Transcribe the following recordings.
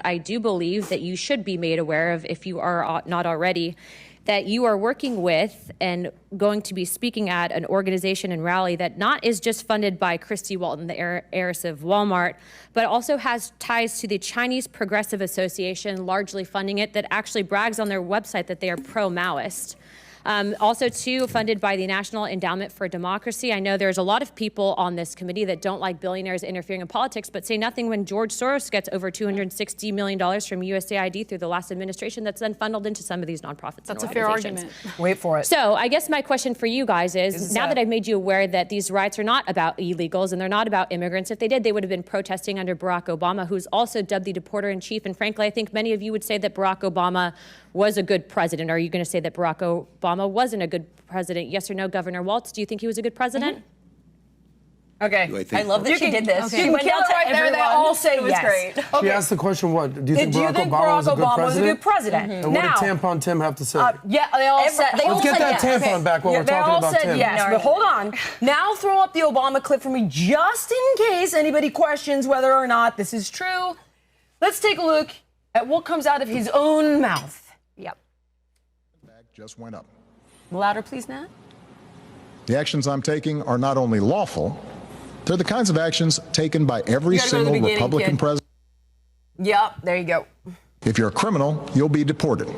I do believe that you should be made aware of, if you are not already, that you are working with and going to be speaking at an organization and rally that not is just funded by Christy Walton, the heiress of Walmart, but also has ties to the Chinese Progressive Association, largely funding it, that actually brags on their website that they are pro-Maoist. Also, too, funded by the National Endowment for Democracy. I know there's a lot of people on this committee that don't like billionaires interfering in politics, but say nothing when George Soros gets over $260 million from USAID through the last administration that's then funneled into some of these nonprofits. That's a fair argument. Wait for it. So I guess my question for you guys is now that I've made you aware that these riots are not about illegals and they're not about immigrants, if they did, they would have been protesting under Barack Obama, who's also dubbed the deporter-in-chief. And frankly, I think many of you would say that Barack Obama was a good president. Are you going to say that Barack Obama wasn't a good president? Yes or no, Governor Waltz? Do you think he was a good president? Okay. I love that she did this. Okay. You can kill it right there. They all say it was yes. Great. Okay. She asked the question, what? Do you think Barack Obama was a good president? And what did Tampon Tim have to say? Yeah, they all said. Let's get that tampon back while we're talking about Tim. Yes, but hold on. Now throw up the Obama clip for me, just in case anybody questions whether or not this is true. Let's take a look at what comes out of his own mouth. Yep. Just went up. Louder, please, Nat. The actions I'm taking are not only lawful, they're the kinds of actions taken by every single Republican president. Yep, there you go. If you're a criminal, you'll be deported.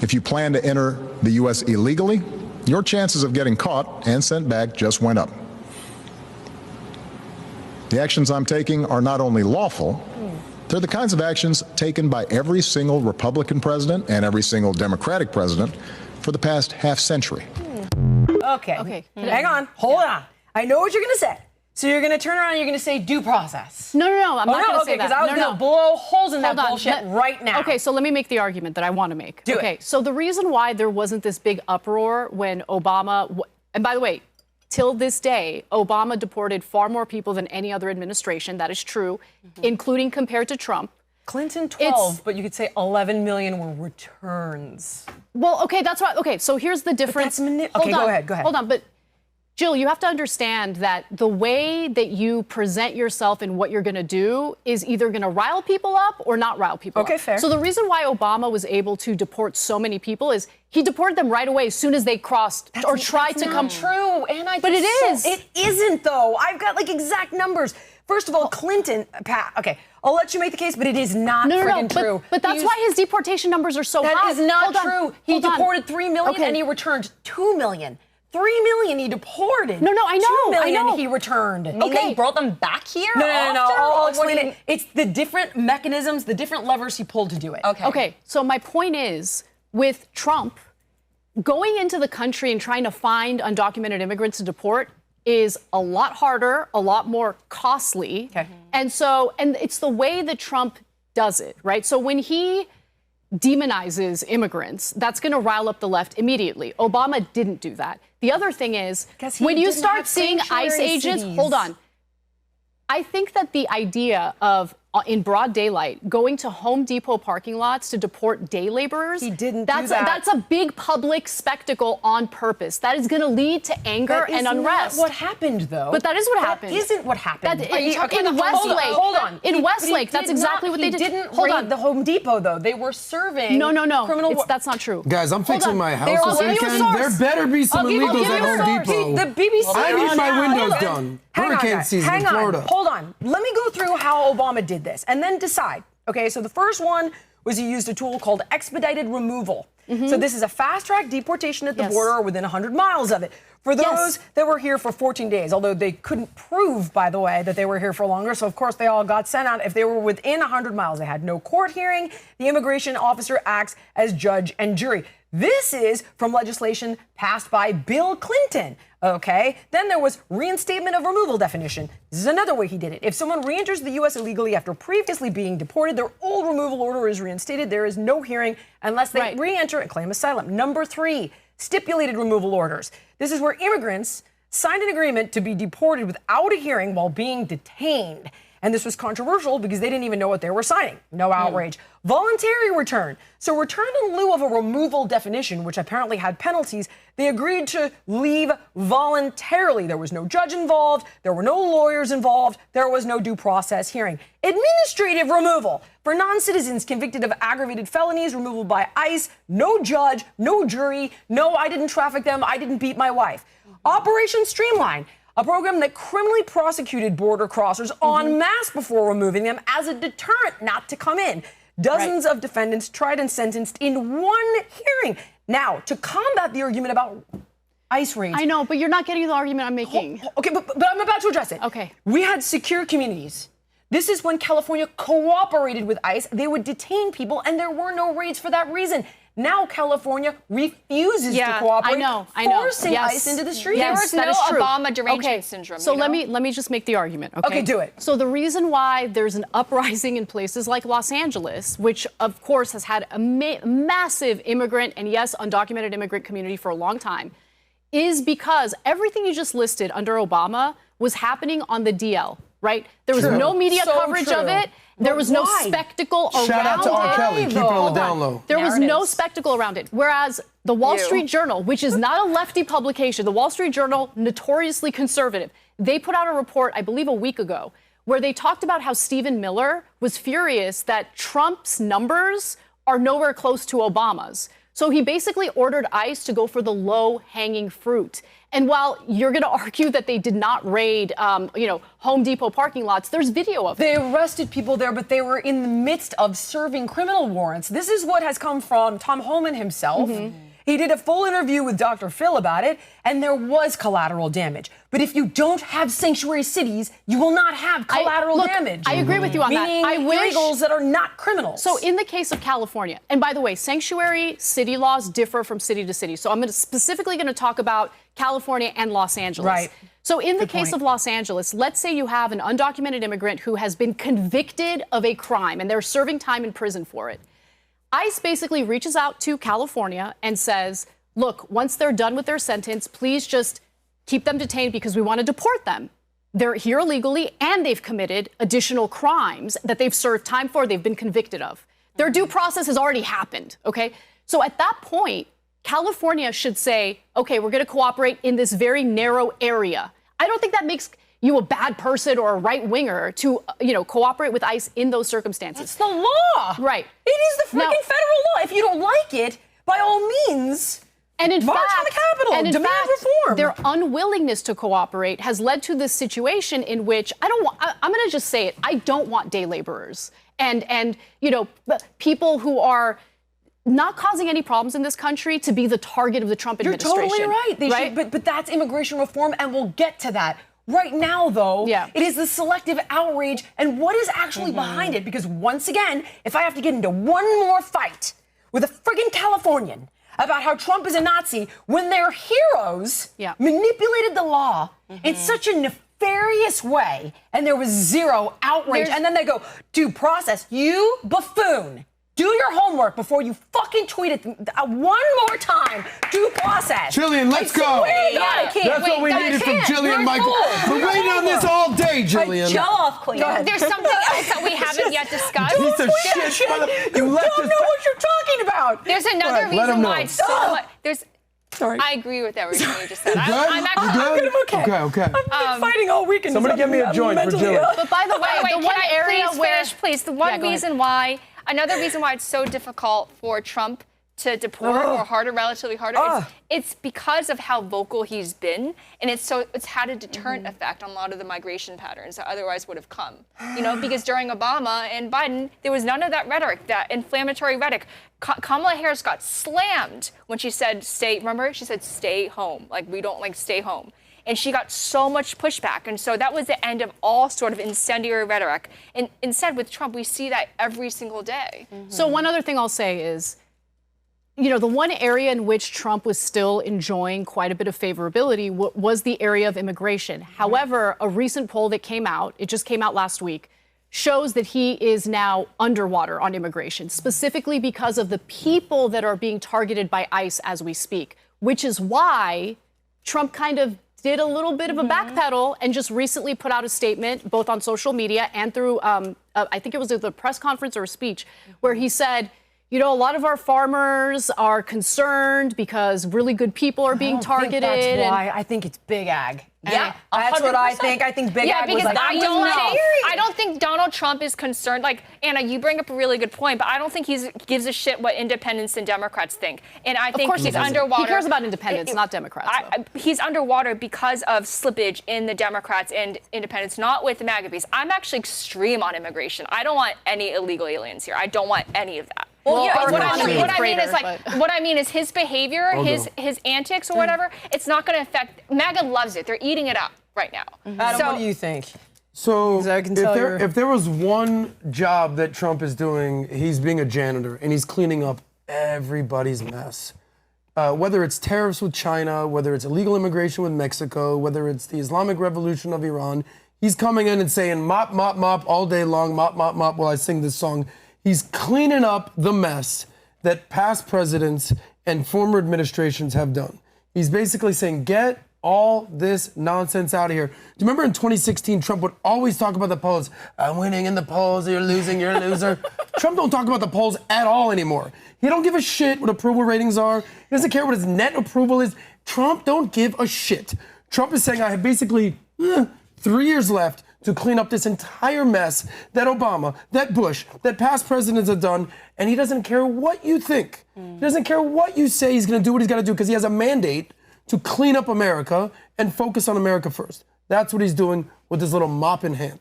If you plan to enter the U.S. illegally, your chances of getting caught and sent back just went up. The actions I'm taking are not only lawful, they're the kinds of actions taken by every single Republican president and every single Democratic president for the past half century. Okay. Hang on. Hold on. I know what you're going to say. So you're going to turn around and you're going to say due process. No. I'm not going to say that. Because I was going to blow holes in that bullshit right now. Okay, so let me make the argument that I want to make. Do it. So the reason why there wasn't this big uproar when Obama, and by the way, till this day, Obama deported far more people than any other administration. That is true, including compared to Trump. Clinton 12, but you could say 11 million were returns. Well, okay, that's right. Okay, so here's the difference. Okay, go ahead. Hold on, but Jill, you have to understand that the way that you present yourself and what you're going to do is either going to rile people up or not rile people up. Okay, fair. So the reason why Obama was able to deport so many people is he deported them right away as soon as they crossed or tried to come. True, and but it is. It isn't, though. I've got like exact numbers. First of all, Clinton, okay, I'll let you make the case, but it is not friggin' true. But that's why his deportation numbers are so high. That is not true. He deported 3 million and he returned 2 million. 3 million he deported. No, I know. 2 million he returned. Okay. They brought them back here? No. I'll explain it. It's the different mechanisms, the different levers he pulled to do it. Okay. So my point is, with Trump, going into the country and trying to find undocumented immigrants to deport is a lot harder, a lot more costly. Okay. And it's the way that Trump does it, right? So when he demonizes immigrants, that's going to rile up the left immediately. Obama didn't do that. The other thing is, when you start seeing ICE agents, hold on. I think that the idea of, in broad daylight, going to Home Depot parking lots to deport day laborers, he didn't do that. That's a big public spectacle on purpose. That is going to lead to anger and unrest. Not what happened, though. But that is what happened. That isn't what happened. In Westlake. Hold on. In Westlake, that's exactly what they did. He didn't raid the Home Depot, though. They were serving criminal... That's not true. Guys, I'm fixing my house this weekend. There better be some illegals at Home Depot. The BBC... I need my windows done. Hurricane season in Florida. Hold on. Let me go through how Obama did this and then decide. Okay, so the first one was he used a tool called expedited removal. So this is a fast-track deportation at the border or within 100 miles of it. For those that were here for 14 days, although they couldn't prove, by the way, that they were here for longer. So, of course, they all got sent out. If they were within 100 miles, they had no court hearing. The immigration officer acts as judge and jury. This is from legislation passed by Bill Clinton. Okay, then there was reinstatement of removal definition. This is another way he did it. If someone re-enters the U.S. illegally after previously being deported, their old removal order is reinstated. There is no hearing unless they re-enter and claim asylum. Number 3, stipulated removal orders. This is where immigrants signed an agreement to be deported without a hearing while being detained. And this was controversial because they didn't even know what they were signing. No outrage. Voluntary return. So return in lieu of a removal definition, which apparently had penalties, they agreed to leave voluntarily. There was no judge involved. There were no lawyers involved. There was no due process hearing. Administrative removal for non-citizens convicted of aggravated felonies, removal by ICE, no judge, no jury, no, I didn't traffic them, I didn't beat my wife. Operation Streamline, a program that criminally prosecuted border crossers en masse before removing them as a deterrent not to come in. Dozens of defendants tried and sentenced in one hearing. Now, to combat the argument about ICE raids. I know, but you're not getting the argument I'm making. Okay, but I'm about to address it. Okay. We had secure communities. This is when California cooperated with ICE. They would detain people, and there were no raids for that reason. Now California refuses to cooperate, forcing ICE into the streets. There was no Obama derangement syndrome. So let me just make the argument. Okay, do it. So the reason why there's an uprising in places like Los Angeles, which of course has had a massive immigrant and yes, undocumented immigrant community for a long time, is because everything you just listed under Obama was happening on the DL, right? There was no media coverage of it. There was no spectacle around it. Shout out to R. Kelly. Keep it on the down low. There was no spectacle around it. Whereas the Wall Street Journal, which is not a lefty publication, the Wall Street Journal, notoriously conservative, they put out a report, I believe a week ago, where they talked about how Stephen Miller was furious that Trump's numbers are nowhere close to Obama's. So he basically ordered ICE to go for the low-hanging fruit. And while you're going to argue that they did not raid, Home Depot parking lots, there's video of it. They arrested people there, but they were in the midst of serving criminal warrants. This is what has come from Tom Homan himself. He did a full interview with Dr. Phil about it, and there was collateral damage. But if you don't have sanctuary cities, you will not have collateral damage. I agree with you on that. Meaning illegals that are not criminals. So in the case of California, and by the way, sanctuary city laws differ from city to city. So I'm specifically going to talk about California and Los Angeles. Right. So in the case of Los Angeles, let's say you have an undocumented immigrant who has been convicted of a crime and they're serving time in prison for it. ICE basically reaches out to California and says, look, once they're done with their sentence, please just keep them detained because we want to deport them. They're here illegally and they've committed additional crimes that they've served time for, they've been convicted of. Their due process has already happened, okay? So at that point, California should say, okay, we're going to cooperate in this very narrow area. I don't think that makes you a bad person or a right-winger to, cooperate with ICE in those circumstances. It's the law. Right. It is the freaking federal law. If you don't like it, by all means, and in march fact, on the Capitol, and in demand fact, reform. Their unwillingness to cooperate has led to this situation in which I'm going to just say it. I don't want day laborers and people who are not causing any problems in this country to be the target of the Trump administration. You're totally right. They should, but that's immigration reform, and we'll get to that. Right now, though, it is the selective outrage and what is actually behind it. Because once again, if I have to get into one more fight with a friggin' Californian about how Trump is a Nazi when their heroes manipulated the law in such a nefarious way, and there was zero outrage, and then they go, due process, you buffoon. Do your homework before you fucking tweet it one more time. Due process. Jillian, let's go. That's what we needed from Jillian, Michael. We're waiting on this all day, Jillian. Show off, Queen. There's something else that we haven't yet discussed. Piece of shit. You don't know what you're talking about. There's another reason why it's so much. Sorry. I agree with everything you just said. I'm okay. I've been fighting all weekend. Somebody give me a joint for Jillian. But by the way, the one area where... Please, the one reason why... Another reason why it's so difficult for Trump to deport or relatively harder, it's because of how vocal he's been, and it's had a deterrent effect on a lot of the migration patterns that otherwise would have come. Because during Obama and Biden, there was none of that rhetoric, that inflammatory rhetoric. Kamala Harris got slammed when she said, remember? She said, stay home. Like, we don't stay home. And she got so much pushback. And so that was the end of all sort of incendiary rhetoric. And instead, with Trump, we see that every single day. So one other thing I'll say is, the one area in which Trump was still enjoying quite a bit of favorability was the area of immigration. However, a recent poll that came out, it just came out last week, shows that he is now underwater on immigration, specifically because of the people that are being targeted by ICE as we speak, which is why Trump kind of did a little bit of a backpedal and just recently put out a statement, both on social media and through, I think it was a press conference or a speech, where he said, you know, a lot of our farmers are concerned because really good people are being targeted. That's why I think it's big ag. Yeah, that's 100%. what I think. I think big ag was like, I don't think Donald Trump is concerned. Like, Anna, you bring up a really good point, but I don't think he gives a shit what independents and Democrats think. And I think he's underwater. He cares about independents, not Democrats. He's underwater because of slippage in the Democrats and independents, not with the MAGA base. I'm actually extreme on immigration. I don't want any illegal aliens here. I don't want any of that. Well, what I mean is his behavior, his antics or whatever, it's not going to affect. MAGA loves it. They're eating it up right now. Adam, what do you think? So if there was one job that Trump is doing, he's being a janitor and he's cleaning up everybody's mess. Whether it's tariffs with China, whether it's illegal immigration with Mexico, whether it's the Islamic Revolution of Iran, he's coming in and saying mop, mop, mop all day long, mop, mop, mop while I sing this song. He's cleaning up the mess that past presidents and former administrations have done. He's basically saying, get all this nonsense out of here. Do you remember in 2016, Trump would always talk about the polls? I'm winning in the polls, you're losing, you're a loser. Trump don't talk about the polls at all anymore. He don't give a shit what approval ratings are. He doesn't care what his net approval is. Trump don't give a shit. Trump is saying, I have basically 3 years left to clean up this entire mess that Obama, that Bush, that past presidents have done, and he doesn't care what you think. He doesn't care what you say. He's going to do what he's got to do because he has a mandate to clean up America and focus on America first. That's what he's doing with his little mop in hand.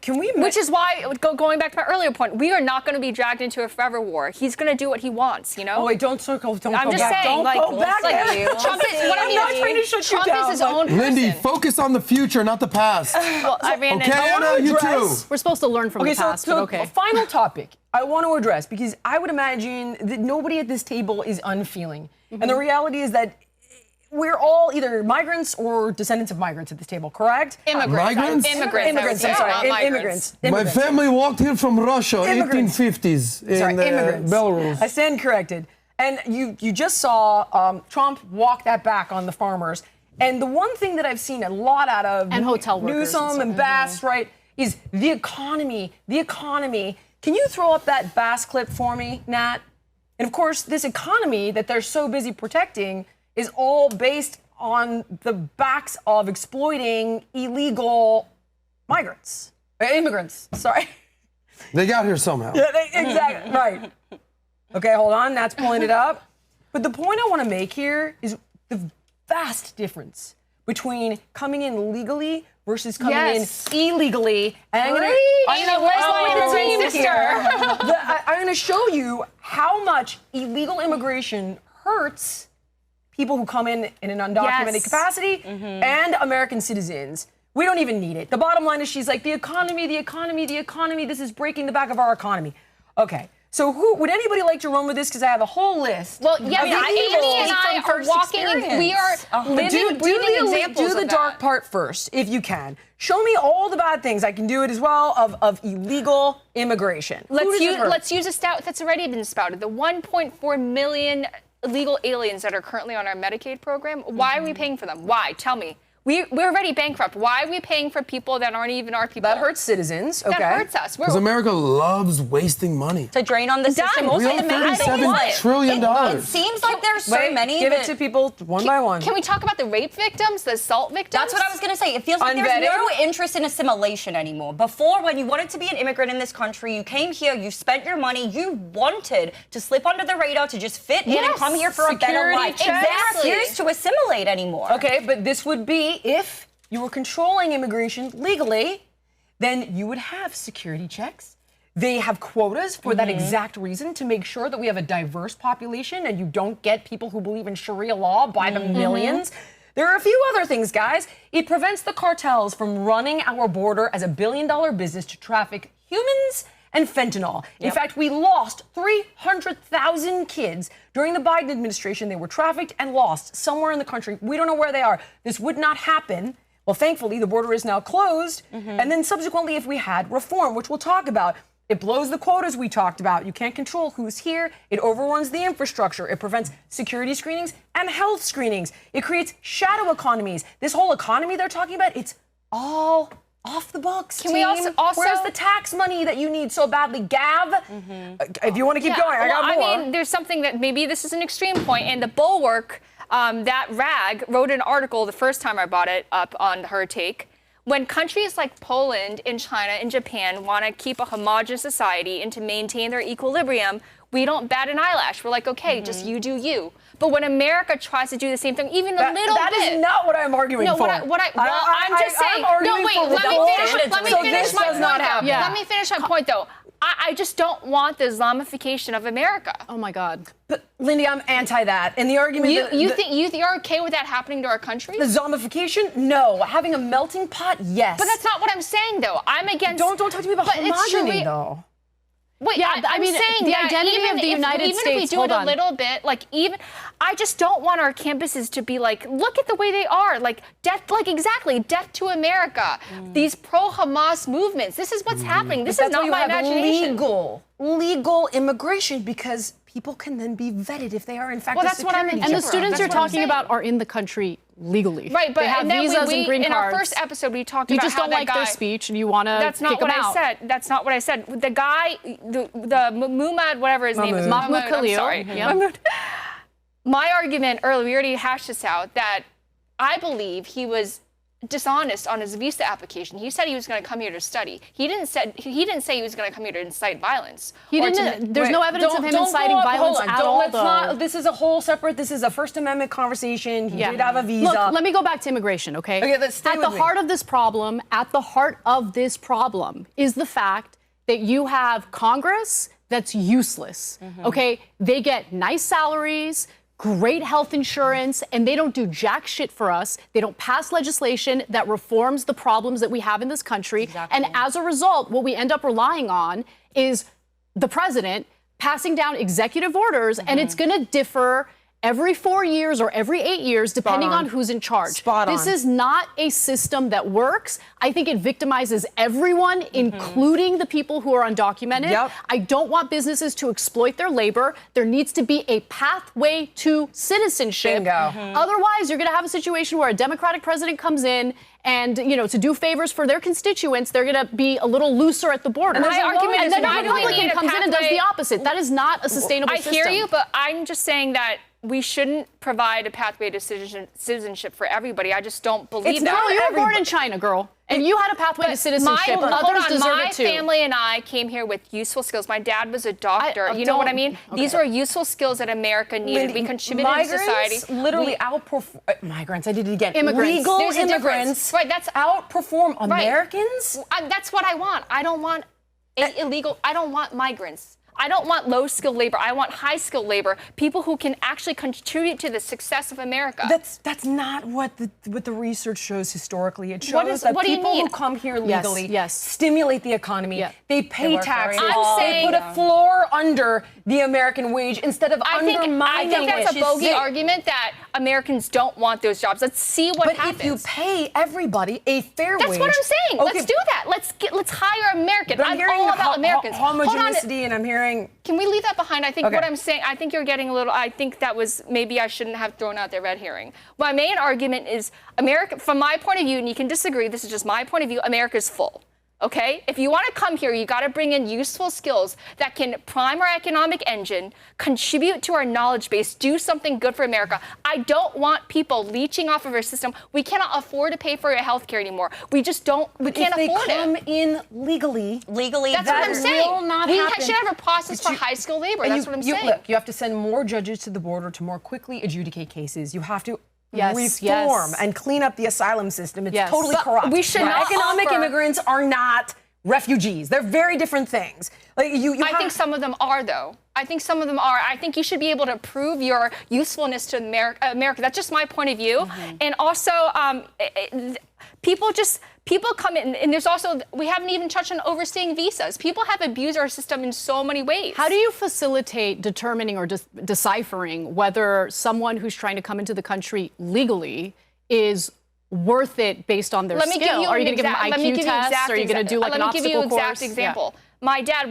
Can we? Which is why, going back to my earlier point, we are not going to be dragged into a forever war. He's going to do what he wants, you know? Oh, wait, don't circle, don't I'm go just back. saying, Don't go back there. Trump is, what I mean I'm not trying to shut Trump you down, is his own person. Lindy, focus on the future, not the past. Well, I mean, okay, Anna, you too. We're supposed to learn from the past, so but okay. Final topic I want to address, because I would imagine that nobody at this table is unfeeling. And the reality is that we're all either migrants or descendants of migrants at this table, correct? Migrants? Immigrants, I'm sorry. Immigrants. My family walked here from Russia, 1850s, in Belarus. I stand corrected. And you just saw Trump walk that back on the farmers. And the one thing that I've seen a lot out of and hotel workers Newsom and Bass, right, is the economy. The economy. Can you throw up that Bass clip for me, Nat? And of course, this economy that they're so busy protecting is all based on the backs of exploiting illegal immigrants. Sorry. They got here somehow. Yeah, exactly, right. Okay, hold on, Nat's pulling it up. But the point I want to make here is the vast difference between coming in legally versus coming in illegally. And I'm going to show you how much illegal immigration hurts people who come in an undocumented capacity and American citizens. We don't even need it. The bottom line is she's like, the economy, this is breaking the back of our economy. Okay. So would anybody like to run with this? Because I have a whole list. Well, yeah, Amy and I are walking, and we are living, breathing examples do the dark part first, if you can. Show me all the bad things. I can do it as well of illegal immigration. Let's use a stat that's already been spouted. The 1.4 million illegal aliens that are currently on our Medicaid program. Why are we paying for them? Why? Tell me. We're already bankrupt. Why are we paying for people that aren't even our people? That hurts citizens. Okay. That hurts us. Because America loves wasting money. To drain on the system. We owe $37 trillion. It seems like there's so many. Give it to people one by one. Can we talk about the rape victims, the assault victims? That's what I was going to say. It feels like there's no interest in assimilation anymore. Before, when you wanted to be an immigrant in this country, you came here, you spent your money, you wanted to slip under the radar, to just fit in and come here for a better life. Exactly. They're not here to assimilate anymore. Okay, but this would be if you were controlling immigration legally, then you would have security checks. They have quotas for that exact reason, to make sure that we have a diverse population and you don't get people who believe in Sharia law by the millions. There are a few other things, guys. It prevents the cartels from running our border as a billion-dollar business to traffic humans and fentanyl. In fact, we lost 300,000 kids during the Biden administration. They were trafficked and lost somewhere in the country. We don't know where they are. This would not happen. Well, thankfully, the border is now closed. And then subsequently, if we had reform, which we'll talk about, It blows the quotas we talked about. You can't control who's here. It overruns the infrastructure. It prevents security screenings and health screenings. It creates shadow economies. This whole economy they're talking about, it's all off the books. Can we also where's the tax money that you need so badly? Gav, if you want to keep going, I got more. I mean, there's something that maybe this is an extreme point, and the Bulwark, that rag, wrote an article the first time I brought it up on her take. When countries like Poland and China and Japan want to keep a homogenous society and to maintain their equilibrium, we don't bat an eyelash. We're like, okay, just you do you. But when America tries to do the same thing, even a little bit. That is not what I'm arguing for. I'm just saying. No, wait, let me finish my point, though. Yeah. Let me finish my point, though. I just don't want the Islamification of America. Oh my God. But Lindy, I'm anti that. And the argument you're okay with that happening to our country? The zombification? No. Having a melting pot? Yes. But that's not what I'm saying, though. I'm against. Don't talk to me about homogeny, though. Wait, yeah, I'm saying the that identity of the United States. Even if we do it a little bit, like I just don't want our campuses to be like, look at the way they are, like death to America. These pro-Hamas movements. This is what's happening. This is not my imagination. Legal immigration, because people can then be vetted if they are in fact. Well, that's what I'm. And the students you're talking about are in the country legally. Right, but they have visas and green cards. In our first episode, we talked about you just don't like their speech and you want to That's not what I said. That's not what I said. The guy, the Muhammad, whatever his name is, Mahmoud Khalil. I'm sorry. Mahmoud. My argument earlier, we already hashed this out, that I believe he was dishonest on his visa application. He said he was going to come here to study. He didn't say he was going to come here to incite violence. There's no evidence of him inciting violence at all. This is a whole separate. This is a First Amendment conversation. He did have a visa. Look, let me go back to immigration, okay? Okay, let's stay at the heart of this problem, is the fact that you have Congress that's useless. Okay, they get nice salaries, great health insurance, and they don't do jack shit for us. They don't pass legislation that reforms the problems that we have in this country. And as a result, what we end up relying on is the president passing down executive orders, and it's going to differ every 4 years or every 8 years, depending on who's in charge. This is not a system that works. I think it victimizes everyone, including the people who are undocumented. I don't want businesses to exploit their labor. There needs to be a pathway to citizenship. Otherwise, you're going to have a situation where a Democratic president comes in and, to do favors for their constituents, they're going to be a little looser at the border. And my argument is, then a Republican comes in and does the opposite. That is not a sustainable system. I hear you, but I'm just saying that we shouldn't provide a pathway to citizenship for everybody. I just don't believe that. No, you were born in China, girl. And you had a pathway to citizenship. Others deserve it too. My family and I came here with useful skills. My dad was a doctor. You know what I mean? These are useful skills that America needed. We contributed to society. Literally outperform migrants. I did it again. Immigrants. Legal immigrants. Right. That's outperform Americans. That's what I want. I don't want illegal. I don't want migrants. I don't want low-skilled labor. I want high-skilled labor, people who can actually contribute to the success of America. That's not what the research shows historically. It shows that people who come here legally stimulate the economy. They pay taxes. They put a floor under the American wage instead of undermining it. I think that's a bogey argument that Americans don't want those jobs. Let's see what happens. But if you pay everybody a fair wage... That's what I'm saying. Okay. Let's do that. Let's hire Americans. I'm all about Americans. Homogeneity, and I'm hearing... Can we leave that behind? I think what I'm saying, I think you're getting a little, I think that was, maybe I shouldn't have thrown out the red herring. My main argument is America, from my point of view, and you can disagree, this is just my point of view, America's full. Okay? If you want to come here, you got to bring in useful skills that can prime our economic engine, contribute to our knowledge base, do something good for America. I don't want people leeching off of our system. We cannot afford to pay for your health care anymore. We just don't, we can't afford it. If they come in legally, that's what I'm saying. Will not happen. We should have a process for high-skilled labor. That's what I'm saying. Look, you have to send more judges to the border to more quickly adjudicate cases. You have to reform and clean up the asylum system. It's totally corrupt. We should not Economic immigrants are not refugees. They're very different things. Like I think some of them are, though. I think some of them are. I think you should be able to prove your usefulness to America. That's just my point of view. And also, people come in, and there's also, we haven't even touched on overstaying visas. People have abused our system in so many ways. How do you facilitate determining or deciphering whether someone who's trying to come into the country legally is worth it based on their skill? Are you going to give them IQ tests? Or are you going to do like an obstacle course? Let me give you an exact example. My dad,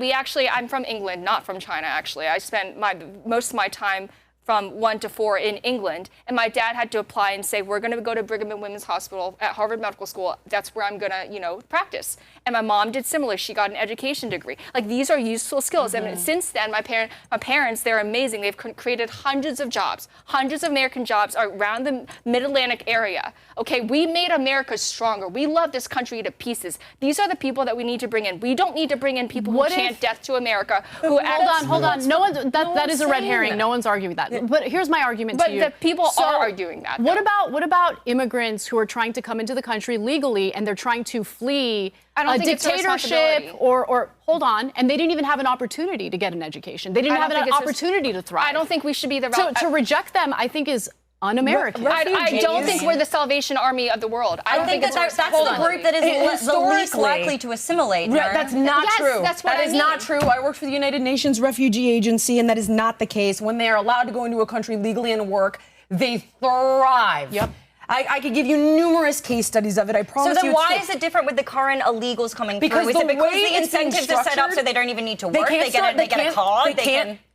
I'm from England, not from China, actually. I spent most of my time from 1 to 4 in England, and my dad had to apply and say, we're going to go to Brigham and Women's Hospital at Harvard Medical School. That's where I'm going to, practice. And my mom did similar. She got an education degree. Like, these are useful skills. And since then, my parents, they're amazing. They've created hundreds of jobs. Hundreds of American jobs around the Mid-Atlantic area. Okay, we made America stronger. We love this country to pieces. These are the people that we need to bring in. We don't need to bring in people who chant death to America. Hold on. No one. That is a red herring. No one's arguing that. But here's my argument to you. But the people are arguing that. What about immigrants who are trying to come into the country legally and they're trying to flee a dictatorship or hold on, and they didn't even have an opportunity to get an education. They didn't have an opportunity to thrive. I don't think we should be the to reject them, I think, is un-American. I don't think we're the Salvation Army of the world. I think that's the group that is the least likely to assimilate. That's not true. That is not true. I worked for the United Nations Refugee Agency, and that is not the case. When they are allowed to go into a country legally and work, they thrive. Yep. I could give you numerous case studies of it. I promise you. So then why is it different with the current illegals coming through? Is it because the incentives are set up so they don't even need to work? They get a card?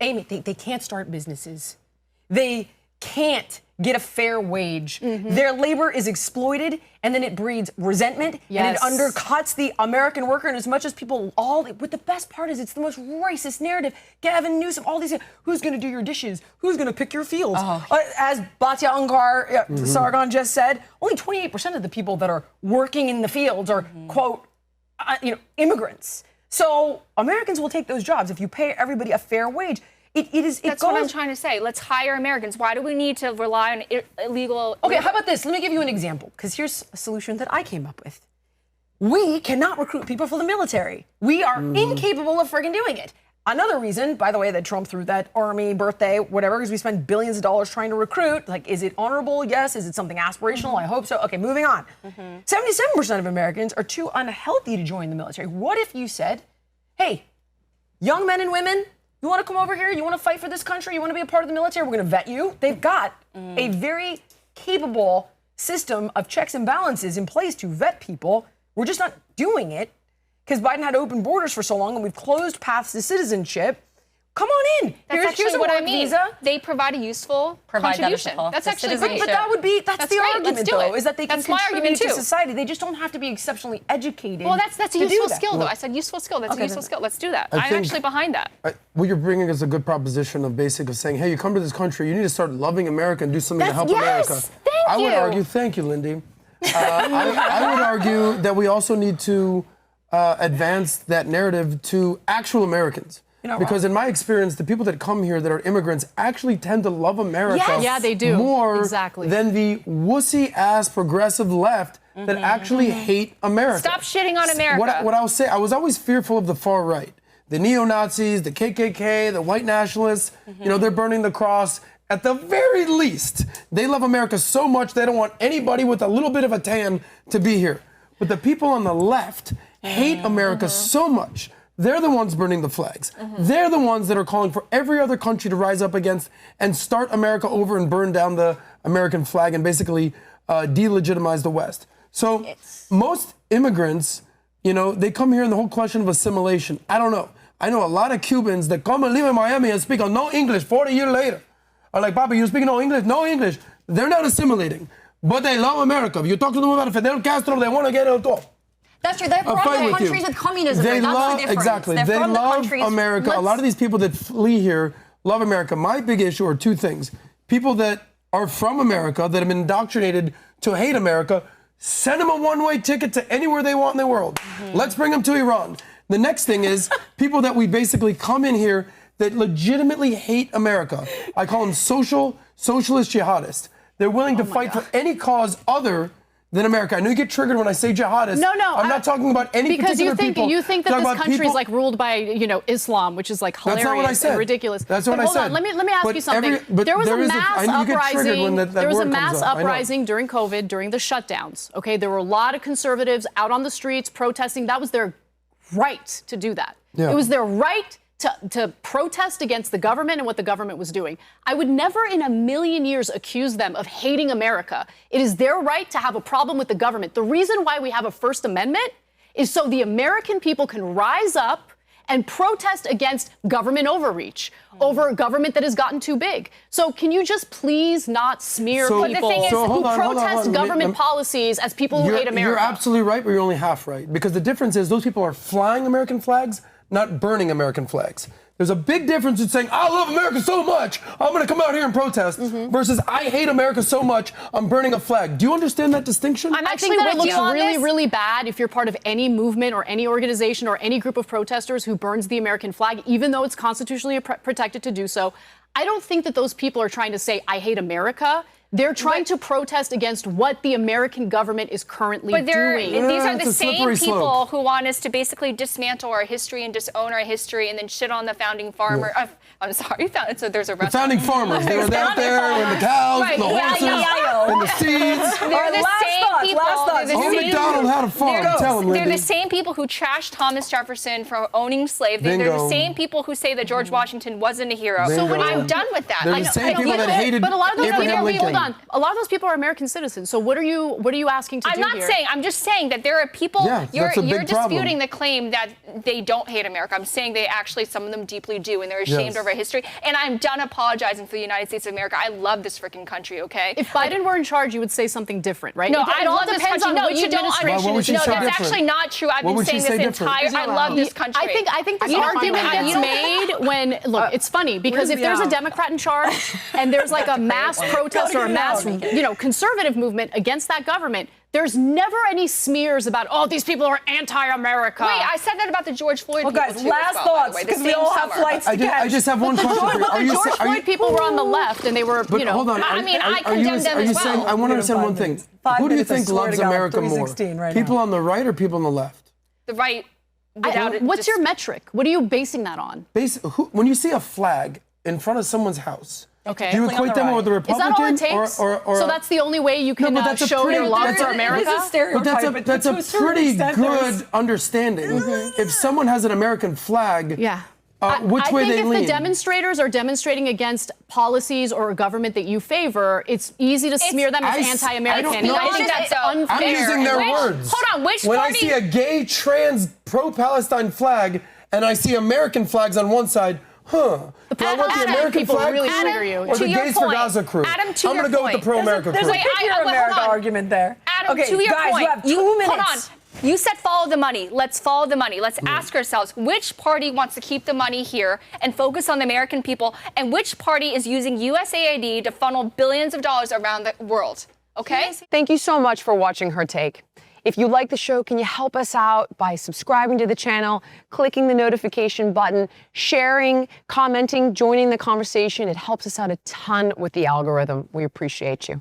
Amy, they can't start businesses. They can't get a fair wage. Their labor is exploited, and then it breeds resentment, and it undercuts the American worker. And as much as people but the best part is it's the most racist narrative. Gavin Newsom, all these, who's going to do your dishes? Who's going to pick your fields? As Batya Ungar Sargon just said, only 28% of the people that are working in the fields are, quote, immigrants. So Americans will take those jobs if you pay everybody a fair wage. That's what I'm trying to say. Let's hire Americans. Why do we need to rely on illegal? Okay, how about this? Let me give you an example, because here's a solution that I came up with. We cannot recruit people for the military. We are incapable of friggin' doing it. Another reason, by the way, that Trump threw that army birthday, whatever, because we spend billions of dollars trying to recruit. Like, is it honorable? Yes. Is it something aspirational? I hope so. Okay, moving on. 77% of Americans are too unhealthy to join the military. What if you said, hey, young men and women, you want to come over here? You want to fight for this country? You want to be a part of the military? We're going to vet you. They've got a very capable system of checks and balances in place to vet people. We're just not doing it because Biden had open borders for so long, and we've closed paths to citizenship. Come on in. Here's what I mean. Visa. They provide a useful contribution. That's actually great. But that's the argument, though, is that they can contribute to society. They just don't have to be exceptionally educated. Well, that's a useful skill, though. I said useful skill. That's a useful skill. Let's do that. I'm actually behind that. What you're bringing is a good proposition of saying, hey, you come to this country, you need to start loving America and do something to help America. I would argue, thank you, Lindy. I would argue that we also need to advance that narrative to actual Americans. Because in my experience, the people that come here that are immigrants actually tend to love America they do. More than the wussy-ass progressive left that actually hate America. Stop shitting on America. What I'll say, I was always fearful of the far right. The neo-Nazis, the KKK, the white nationalists, they're burning the cross. At the very least, they love America so much they don't want anybody with a little bit of a tan to be here. But the people on the left hate America so much. They're the ones burning the flags. They're the ones that are calling for every other country to rise up against and start America over and burn down the American flag and basically delegitimize the West. So most immigrants, they come here in the whole question of assimilation. I don't know. I know a lot of Cubans that come and live in Miami and speak no English 40 years later. Are like, Papa, you speak no English? No English. They're not assimilating, but they love America. If you talk to them about Fidel Castro, they want to get it all. That's true. They're from the countries with communism. They love, That's the exactly. They love America. A lot of these people that flee here love America. My big issue are two things. People that are from America that have been indoctrinated to hate America, send them a one-way ticket to anywhere they want in the world. Let's bring them to Iran. The next thing is people that we basically come in here that legitimately hate America. I call them socialist jihadists. They're willing to fight for any cause other than America. I know you get triggered when I say jihadist. No, I'm not talking about any particular people. Because you think that this country is like ruled by, Islam, which is like hilarious and ridiculous. That's what I said. Hold on, let me ask you something. There was a mass uprising. There was a mass uprising during COVID, during the shutdowns. Okay, there were a lot of conservatives out on the streets protesting. That was their right to do that. Yeah. It was their right to protest against the government and what the government was doing. I would never in a million years accuse them of hating America. It is their right to have a problem with the government. The reason why we have a First Amendment is so the American people can rise up and protest against government overreach, over government that has gotten too big. So can you just please not smear people who protest government policies as people who hate America? You're absolutely right, but you're only half right. Because the difference is those people are flying American flags, not burning American flags. There's a big difference in saying, I love America so much, I'm going to come out here and protest, versus I hate America so much, I'm burning a flag. Do you understand that distinction? I think what looks really, really bad if you're part of any movement or any organization or any group of protesters who burns the American flag, even though it's constitutionally protected to do so, I don't think that those people are trying to say, I hate America. They're trying to protest against what the American government is currently doing. These are the same people who want us to basically dismantle our history and disown our history and then shit on the founding farmer. I'm sorry, so there's a the founding farmers. They were out there with the cows, and the horses, and the seeds. They're the same people. Old MacDonald had a farm. Tell him, Lindy. They're the same people who trashed Thomas Jefferson for owning slaves. They're the same people who say that George Washington wasn't a hero. So I'm done with that. They're the same people that hated Abraham Lincoln. A lot of those people are American citizens. So what are you asking to do here? I'm just saying that there are people. You're disputing problem. the claim that they don't hate America. I'm saying they actually, some of them deeply do, and they're ashamed of our history. And I'm done apologizing for the United States of America. I love this freaking country. Okay. If Biden were in charge, you would say something different, right? No, it all depends on which administration is in charge. No, that's actually not true. I've been saying this entire. I love this country. I think this argument gets made when it's funny because if there's a Democrat in charge and there's like a mass protest or a mass conservative movement against that government, there's never any smears about, oh, these people are anti-America. Wait, I said that about the George Floyd people guys, too, last thoughts, because we all have flights to catch. I just have one question for you. The George Floyd people were on the left, and they were, Hold on. I condemn them as well. I want to understand one thing. Who do you think loves America more? People on the right or people on the left? The right. What's your metric? What are you basing that on? When you see a flag in front of someone's house, okay, do you equate them with the Republican? Is that all it takes? So that's the only way you can show your love for America? That's a pretty good understanding. If someone has an American flag, which way they lean? I think if the demonstrators are demonstrating against policies or a government that you favor, it's easy to smear them as anti-American. I think that's unfair. I'm using their words. Hold on, which when party? I see a gay, trans, pro-Palestine flag and I see American flags on one side, do I want the American flag really trigger you. or the Gays for Gaza crew? Adam, I'm going to go with the pro-America crew. There's a picture America argument there. Adam, okay, to your guys, point, you have 2 minutes. Hold on. You said follow the money. Let's follow the money. Let's ask ourselves, which party wants to keep the money here and focus on the American people, and which party is using USAID to funnel billions of dollars around the world? Okay? Thank you so much for watching Her Take. If you like the show, can you help us out by subscribing to the channel, clicking the notification button, sharing, commenting, joining the conversation? It helps us out a ton with the algorithm. We appreciate you.